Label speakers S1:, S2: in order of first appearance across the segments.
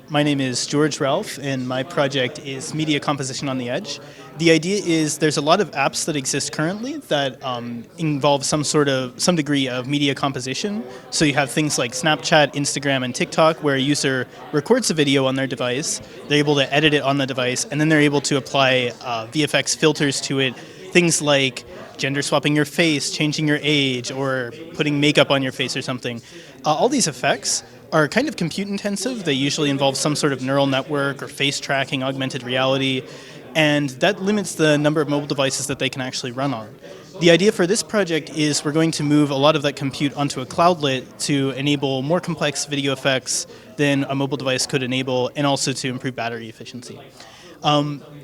S1: My name is George Ralph, and my project is Media Composition on the Edge. The idea is there's a lot of apps that exist currently that involve some degree of media composition. So you have things like Snapchat, Instagram, and TikTok, where a user records a video on their device, they're able to edit it on the device, and then they're able to apply VFX filters to it. Things like gender swapping your face, changing your age, or putting makeup on your face or something. All these effects are kind of compute intensive. They usually involve some sort of neural network or face tracking, augmented reality, and that limits the number of mobile devices that they can actually run on. The idea for this project is we're going to move a lot of that compute onto a cloudlet to enable more complex video effects than a mobile device could enable, and also to improve battery efficiency.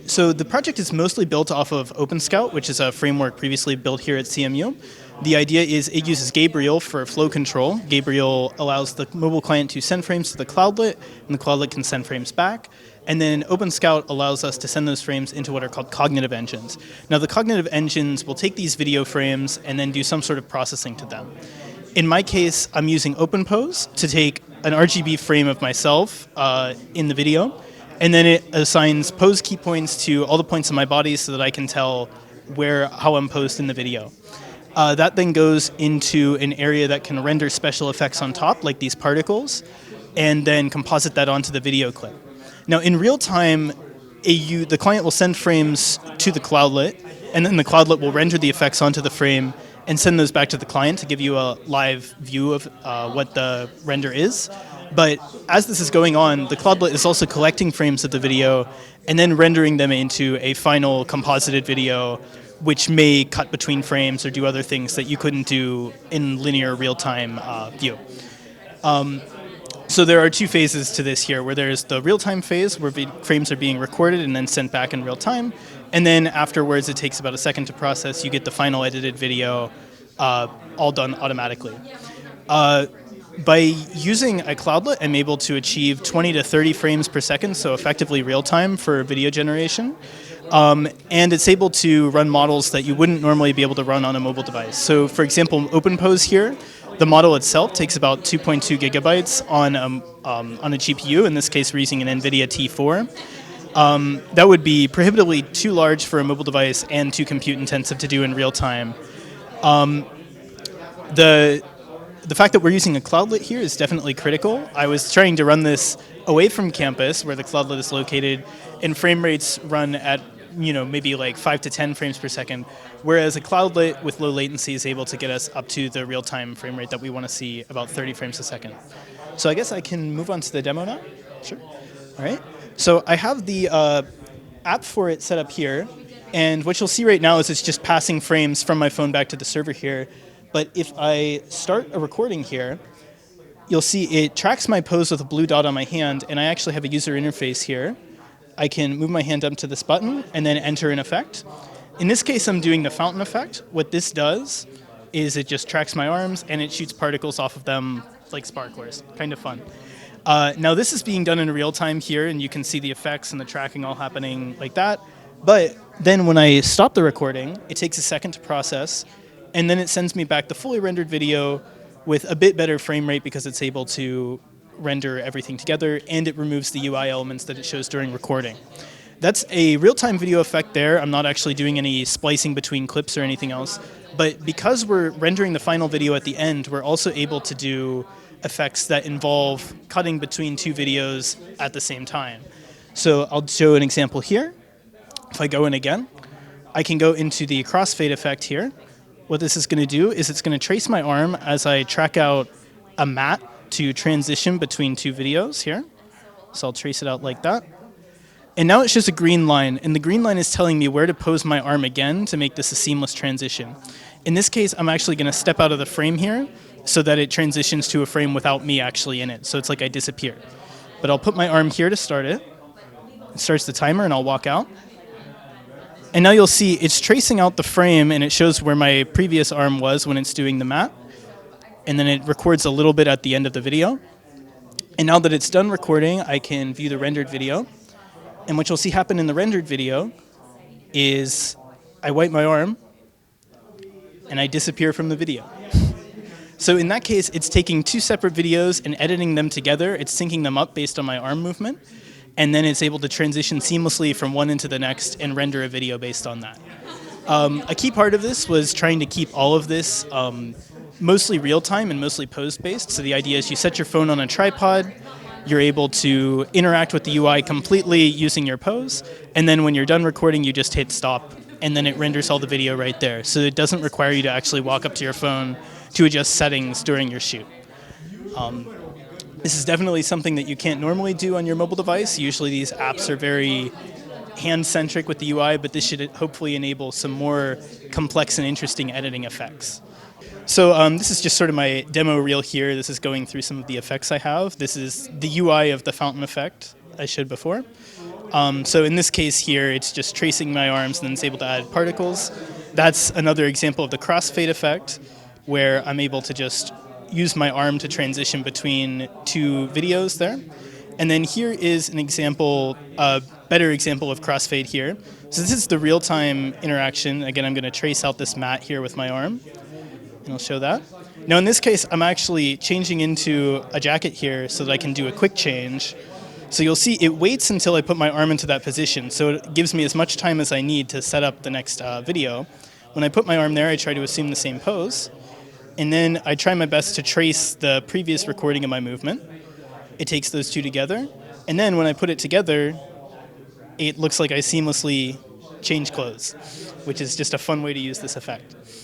S1: So the project is mostly built off of OpenScout, which is a framework previously built here at CMU. The idea is it uses Gabriel for flow control. Gabriel allows the mobile client to send frames to the cloudlet, and the cloudlet can send frames back. And then OpenScout allows us to send those frames into what are called cognitive engines. Now, the cognitive engines will take these video frames and then do some sort of processing to them. In my case, I'm using OpenPose to take an RGB frame of myself in the video, and then it assigns pose key points to all the points in my body so that I can tell how I'm posed in the video. That then goes into an area that can render special effects on top, like these particles, and then composite that onto the video clip. Now, in real time, the client will send frames to the cloudlet, and then the cloudlet will render the effects onto the frame and send those back to the client to give you a live view of what the render is. But as this is going on, the cloudlet is also collecting frames of the video and then rendering them into a final composited video, which may cut between frames or do other things that you couldn't do in linear real-time view. So there are two phases to this here, where there's the real-time phase, where frames are being recorded and then sent back in real time, and then afterwards it takes about a second to process. You get the final edited video all done automatically. By using a cloudlet, I'm able to achieve 20 to 30 frames per second, so effectively real-time for video generation. And it's able to run models that you wouldn't normally be able to run on a mobile device. So for example, OpenPose here, the model itself takes about 2.2 gigabytes on a GPU. In this case, we're using an NVIDIA T4. That would be prohibitively too large for a mobile device and too compute intensive to do in real time. The fact that we're using a cloudlet here is definitely critical. I was trying to run this away from campus, where the cloudlet is located, and frame rates run at maybe like 5 to 10 frames per second, whereas a cloudlet with low latency is able to get us up to the real-time frame rate that we want to see, about 30 frames a second. So I guess I can move on to the demo now? Sure. All right. So I have the app for it set up here, and what you'll see right now is it's just passing frames from my phone back to the server here. But if I start a recording here, you'll see it tracks my pose with a blue dot on my hand, and I actually have a user interface here. I can move my hand up to this button and then enter an effect. In this case, I'm doing the fountain effect. What this does is it just tracks my arms and it shoots particles off of them like sparklers. Kind of fun. Now this is being done in real time here, and you can see the effects and the tracking all happening like that. But then when I stop the recording, it takes a second to process, and then it sends me back the fully rendered video with a bit better frame rate because it's able to render everything together, and it removes the UI elements that it shows during recording. That's a real-time video effect there. I'm not actually doing any splicing between clips or anything else, but because we're rendering the final video at the end, we're also able to do effects that involve cutting between two videos at the same time. So I'll show an example here. If I go in again, I can go into the crossfade effect here. What this is going to do is it's going to trace my arm as I track out a matte to transition between two videos here. So I'll trace it out like that. And now it's just a green line, and the green line is telling me where to pose my arm again to make this a seamless transition. In this case, I'm actually going to step out of the frame here so that it transitions to a frame without me actually in it. So it's like I disappear. But I'll put my arm here to start it. It starts the timer, and I'll walk out. And now you'll see it's tracing out the frame, and it shows where my previous arm was when it's doing the matte. And then it records a little bit at the end of the video. And now that it's done recording, I can view the rendered video. And what you'll see happen in the rendered video is I wipe my arm, and I disappear from the video. So in that case, it's taking two separate videos and editing them together. It's syncing them up based on my arm movement, and then it's able to transition seamlessly from one into the next and render a video based on that. A key part of this was trying to keep all of this mostly real-time and mostly pose-based. So the idea is you set your phone on a tripod, you're able to interact with the UI completely using your pose, and then when you're done recording, you just hit stop, and then it renders all the video right there. So it doesn't require you to actually walk up to your phone to adjust settings during your shoot. This is definitely something that you can't normally do on your mobile device. Usually these apps are very hand-centric with the UI, but this should hopefully enable some more complex and interesting editing effects. So this is just sort of my demo reel here. This is going through some of the effects I have. This is the UI of the fountain effect I showed before. So in this case here, it's just tracing my arms and then it's able to add particles. That's another example of the crossfade effect, where I'm able to just use my arm to transition between two videos there. And then here is an example, a better example of crossfade here. So this is the real-time interaction. Again, I'm going to trace out this mat here with my arm, and I'll show that. Now in this case, I'm actually changing into a jacket here so that I can do a quick change. So you'll see it waits until I put my arm into that position, so it gives me as much time as I need to set up the next video. When I put my arm there, I try to assume the same pose, and then I try my best to trace the previous recording of my movement. It takes those two together, and then when I put it together, it looks like I seamlessly change clothes, which is just a fun way to use this effect.